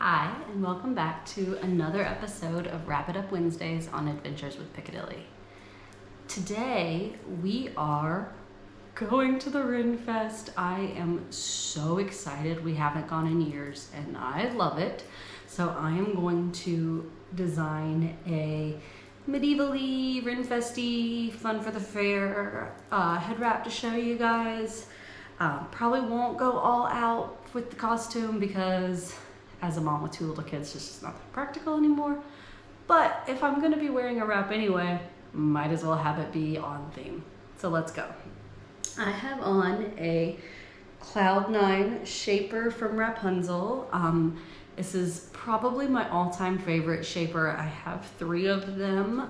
Hi, and welcome back to another episode of Wrap It Up Wednesdays on Adventures with Piccadilly. Today, we are going to the Ren Fest. I am so excited. We haven't gone in years, and I love it. So I am going to design a medievally, Ren Festy, fun for the fair head wrap to show you guys. Probably won't go all out with the costume because as a mom with two little kids, it's just not that practical anymore. But if I'm gonna be wearing a wrap anyway, might as well have it be on theme. So let's go. I have on a Cloud9 shaper from Rapunzel. This is probably my all-time favorite shaper. I have 3 of them,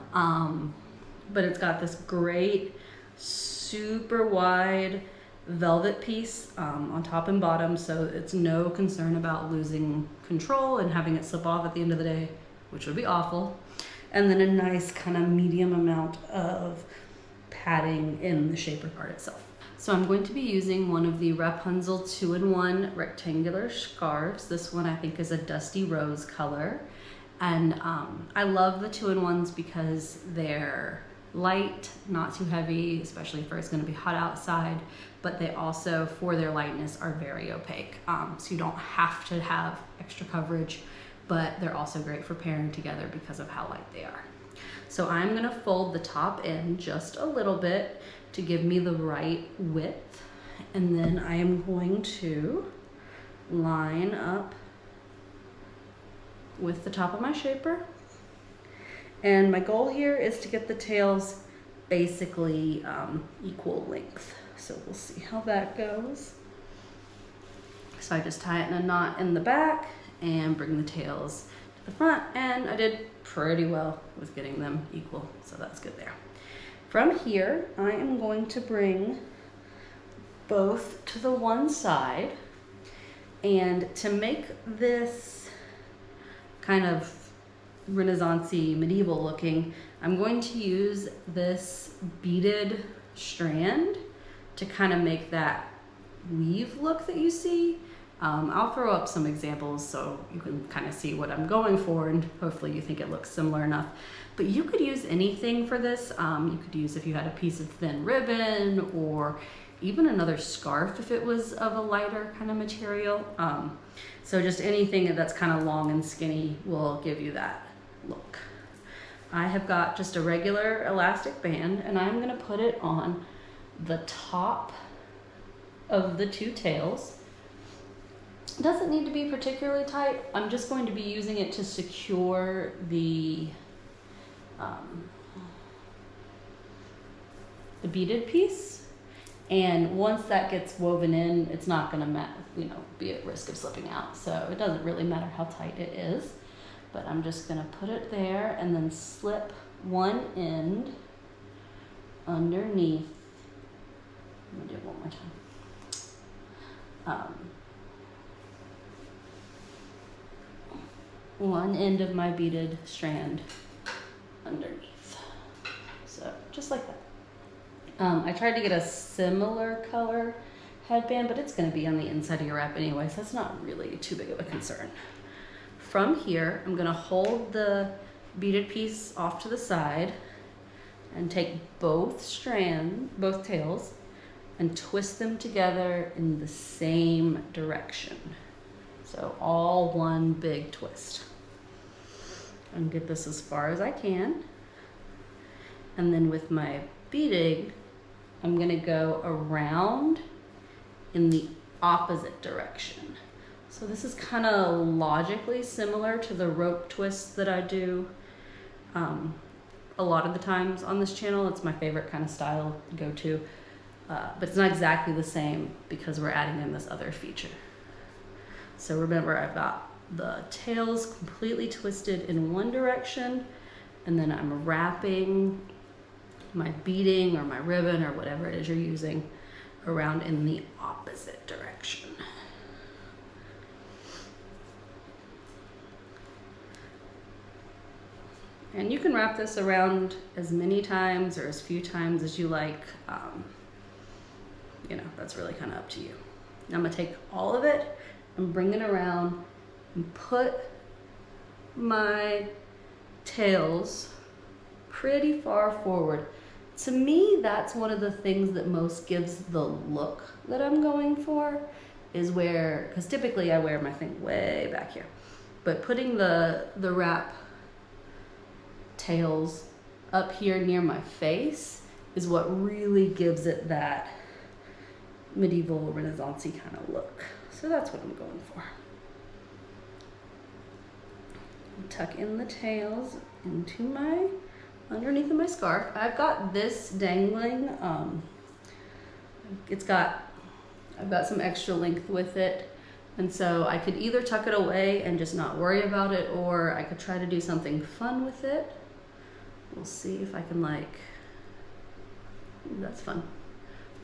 but it's got this great, super wide velvet piece on top and bottom, so it's no concern about losing control and having it slip off at the end of the day, which would be awful. And then a nice kind of medium amount of padding in the shaper part itself. So I'm going to be using one of the Rapunzel 2-in-1 rectangular scarves. This one I think is a dusty rose color. And I love the 2-in-1s because they're light, not too heavy, especially if it's going to be hot outside, but they also, for their lightness, are very opaque. So you don't have to have extra coverage, but they're also great for pairing together because of how light they are. So I'm going to fold the top in just a little bit to give me the right width, and then I am going to line up with the top of my shaper. And my goal here is to get the tails basically equal length. So we'll see how that goes. So I just tie it in a knot in the back and bring the tails to the front, and I did pretty well with getting them equal, so that's good there. From here, I am going to bring both to the one side, and to make this kind of Renaissance-y, medieval looking, I'm going to use this beaded strand to kind of make that weave look that you see. I'll throw up some examples so you can kind of see what I'm going for, and hopefully you think it looks similar enough. But you could use anything for this. You could use if you had a piece of thin ribbon, or even another scarf if it was of a lighter kind of material. So just anything that's kind of long and skinny will give you that look. I have got just a regular elastic band, and I'm going to put it on the top of the 2 tails. It doesn't need to be particularly tight. I'm just going to be using it to secure the beaded piece. And once that gets woven in, it's not going to be at risk of slipping out. So it doesn't really matter how tight it is. But I'm just going to put it there and then slip one end underneath. Let me do it one more time. One end of my beaded strand underneath. So just like that. I tried to get a similar color headband, but it's going to be on the inside of your wrap anyway, so it's not really too big of a concern. From here, I'm going to hold the beaded piece off to the side and take both tails, and twist them together in the same direction. So all one big twist. And get this as far as I can. And then with my beading, I'm going to go around in the opposite direction. So this is kind of logically similar to the rope twists that I do a lot of the times on this channel. It's my favorite kind of style to go to. But it's not exactly the same because we're adding in this other feature. So remember, I've got the tails completely twisted in one direction, and then I'm wrapping my beading or my ribbon or whatever it is you're using around in the opposite direction. And you can wrap this around as many times or as few times as you like. That's really kind of up to you. Now I'm gonna take all of it and bring it around and put my tails pretty far forward. To me, that's one of the things that most gives the look that I'm going for, is where, because typically I wear my thing way back here, but putting the wrap tails up here near my face is what really gives it that medieval Renaissance-y kind of look. So that's what I'm going for. Tuck in the tails into underneath of my scarf. I've got this dangling. I've got some extra length with it, and so I could either tuck it away and just not worry about it, or I could try to do something fun with it. We'll see if I can, like, that's fun.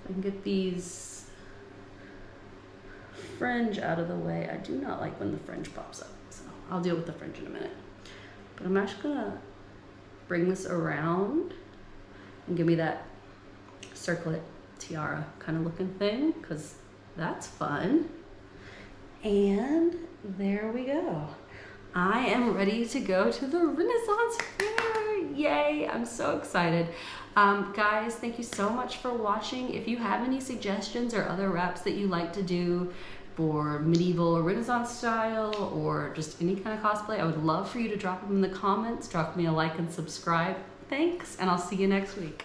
If I can get these fringe out of the way. I do not like when the fringe pops up, so I'll deal with the fringe in a minute. But I'm actually gonna bring this around and give me that circlet tiara kind of looking thing, because that's fun. And there we go. I am ready to go to the Renaissance Fair. Yay, I'm so excited. Guys, thank you so much for watching. If you have any suggestions or other wraps that you like to do for medieval or Renaissance style, or just any kind of cosplay, I would love for you to drop them in the comments. Drop me a like and subscribe. Thanks, and I'll see you next week.